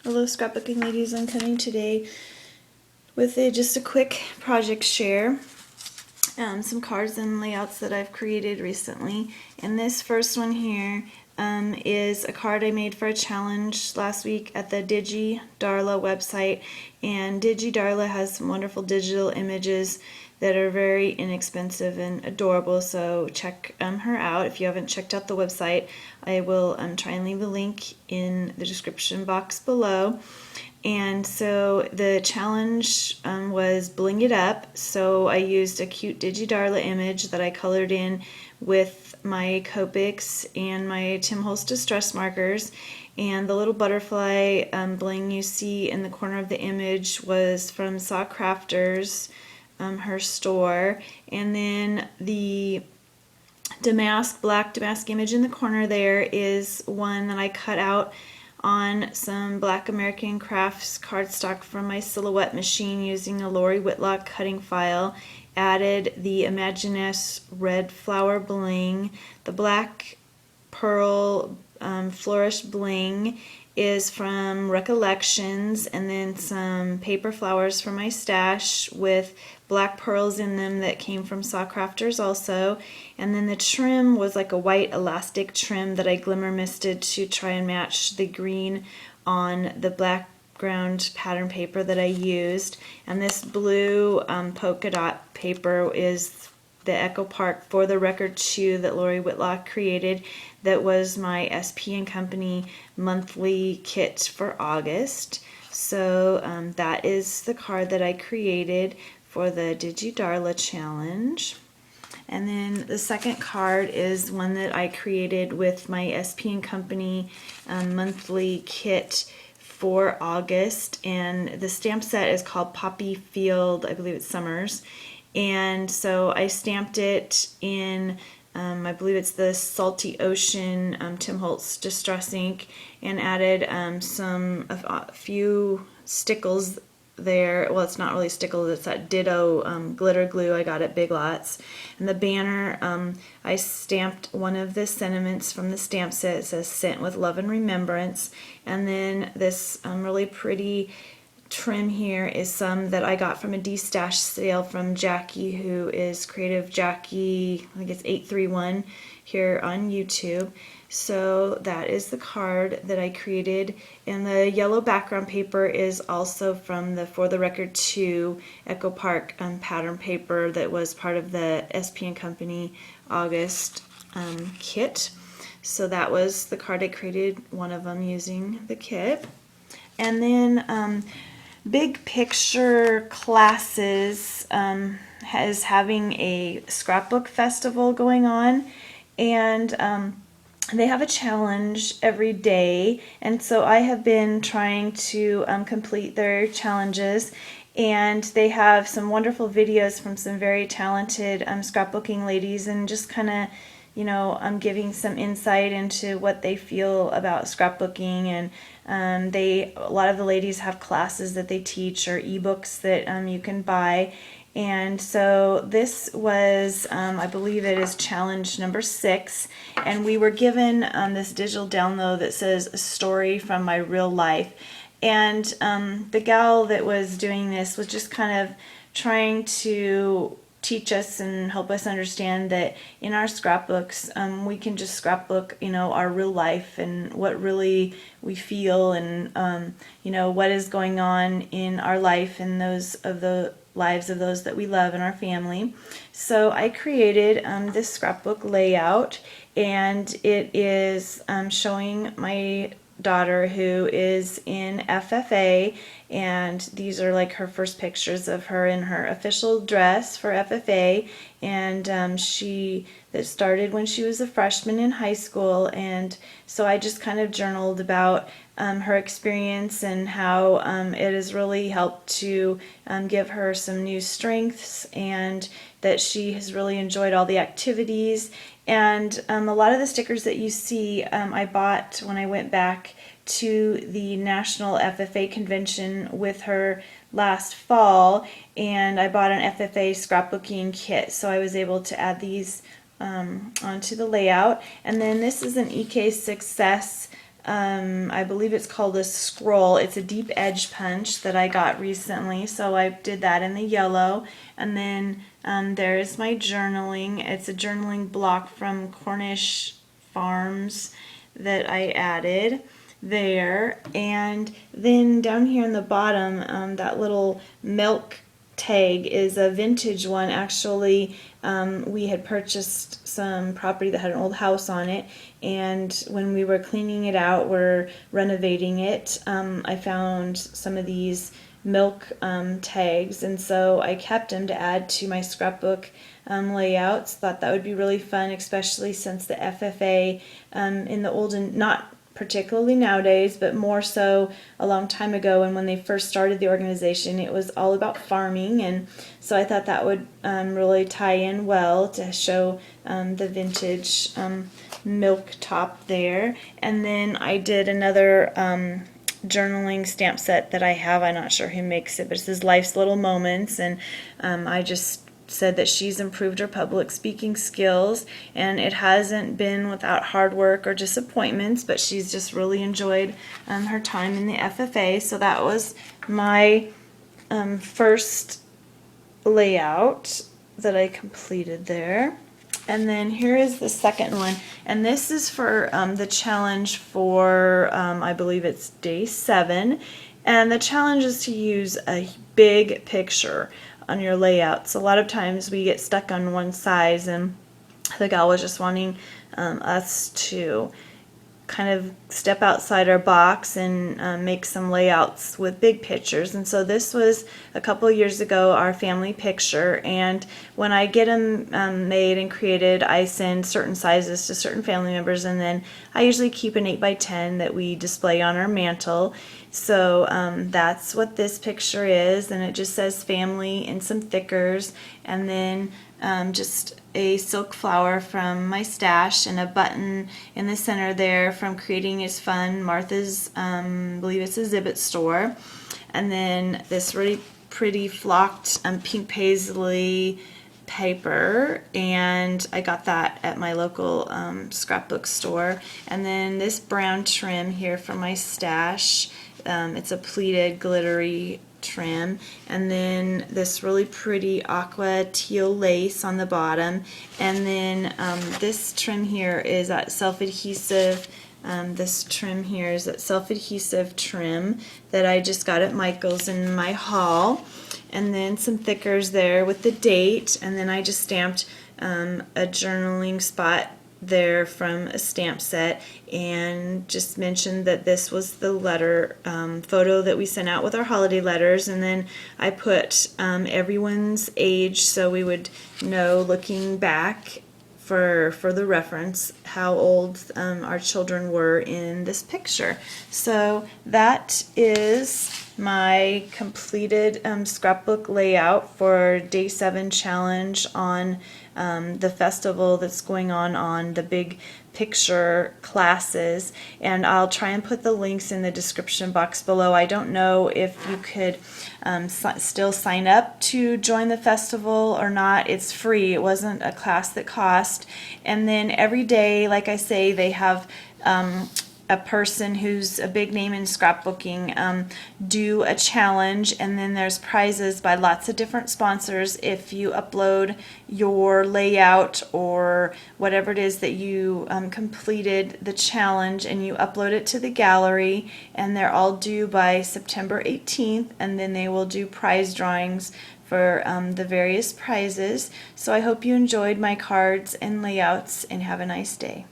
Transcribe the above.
Hello scrapbooking ladies, I'm coming today with just a quick project share. Some cards and layouts that I've created recently. And this first one here is a card I made for a challenge last week at the DigiDarla website. And DigiDarla has some wonderful digital images that are very inexpensive and adorable, so check her out. If you haven't checked out the website, I will try and leave a link in the description box below. And so the challenge was Bling It Up, so I used a cute DigiDarla image that I colored in with my Copics and my Tim Holtz Distress markers. And the little butterfly bling you see in the corner of the image was from Saw Crafters, her store. And then the black damask image in the corner there is one that I cut out on some Black American Crafts cardstock from my Silhouette machine using a Lori Whitlock cutting file. Added the Imaginess red flower bling. The black pearl flourish bling is from Recollections, and then some paper flowers from my stash with black pearls in them that came from Saw Crafters also. And then the trim was like a white elastic trim that I glimmer misted to try and match the green on the background pattern paper that I used. And this blue polka dot paper is the Echo Park For the Record 2 that Lori Whitlock created. That was my SP & Company monthly kit for August. So that is the card that I created for the DigiDarla challenge. And then the second card is one that I created with my SP & Company monthly kit for August. And the stamp set is called Poppy Field, I believe it's Summers. And so I stamped it in, I believe it's the Salty Ocean Tim Holtz Distress ink, and added a few stickles there. Well, it's not really stickles, it's that Ditto glitter glue I got at Big Lots. And the banner, I stamped one of the sentiments from the stamp set. It says "Sent with Love and Remembrance." And then this really pretty trim here is some that I got from a D-Stash sale from Jackie, who is Creative Jackie, I think it's 831 here on YouTube. So that is the card that I created, and the yellow background paper is also from the For the Record 2 Echo Park pattern paper that was part of the SP & Company August kit. So that was the card I created, one of them using the kit. And then Big Picture Classes is having a scrapbook festival going on, and they have a challenge every day, and so I have been trying to complete their challenges. And they have some wonderful videos from some very talented scrapbooking ladies, and just kind of, you know, giving some insight into what they feel about scrapbooking. And a lot of the ladies have classes that they teach or ebooks that you can buy. And so this was, I believe it is challenge number 6, and we were given this digital download that says "A Story from My Real Life." And the gal that was doing this was just kind of trying to teach us and help us understand that in our scrapbooks we can just scrapbook, you know, our real life and what really we feel, and you know, what is going on in our life and those of the lives of those that we love in our family. So I created this scrapbook layout, and it is showing my daughter, who is in FFA, and these are like her first pictures of her in her official dress for FFA. And that started when she was a freshman in high school, and so I just kind of journaled about her experience and how it has really helped to give her some new strengths, and that she has really enjoyed all the activities. And a lot of the stickers that you see I bought when I went back to the National FFA Convention with her last fall, and I bought an FFA scrapbooking kit, so I was able to add these onto the layout. And then this is an EK Success I believe it's called a scroll. It's a deep edge punch that I got recently, so I did that in the yellow. And then there's my journaling. It's a journaling block from Cornish Farms that I added there. And then down here in the bottom, that little milk tag is a vintage one. Actually, we had purchased some property that had an old house on it, and when we were cleaning it out, we're renovating it, I found some of these milk tags, and so I kept them to add to my scrapbook layouts. Thought that would be really fun, especially since the FFA in the olden, not particularly nowadays, but more so a long time ago, and when they first started the organization, it was all about farming, and so I thought that would really tie in well to show the vintage milk top there. And then I did another journaling stamp set that I have. I'm not sure who makes it, but it says Life's Little Moments, and I just said that she's improved her public speaking skills, and it hasn't been without hard work or disappointments, but she's just really enjoyed her time in the FFA. So that was my first layout that I completed there. And then here is the second one, and this is for the challenge for I believe it's day 7, and the challenge is to use a big picture on your layouts. A lot of times we get stuck on one size, and the gal was just wanting us to kind of step outside our box and make some layouts with big pictures. And so this was a couple of years ago, our family picture, and when I get them made and created, I send certain sizes to certain family members, and then I usually keep an 8x10 that we display on our mantle. So that's what this picture is, and it just says family and some thickers, and then just a silk flower from my stash and a button in the center there from Creating is Fun, Martha's, I believe it's a Zibbet store. And then this really pretty flocked pink paisley paper, and I got that at my local scrapbook store. And then this brown trim here from my stash. It's a pleated glittery trim, and then this really pretty aqua teal lace on the bottom, and then this trim here is that self-adhesive. This trim here is that self-adhesive trim that I just got at Michael's in my haul, and then some thickers there with the date, and then I just stamped a journaling spot there from a stamp set, and just mentioned that this was the letter photo that we sent out with our holiday letters, and then I put everyone's age so we would know, looking back for the reference, how old our children were in this picture. So that is my completed scrapbook layout for Day 7 challenge on the festival that's going on the big picture classes, and I'll try and put the links in the description box below. I don't know if you could still sign up to join the festival or not. It's free. It wasn't a class that cost. And then every day, like I say, they have a person who's a big name in scrapbooking do a challenge, and then there's prizes by lots of different sponsors if you upload your layout or whatever it is that you completed the challenge, and you upload it to the gallery, and they're all due by September 18th, and then they will do prize drawings for the various prizes. So I hope you enjoyed my cards and layouts, and have a nice day.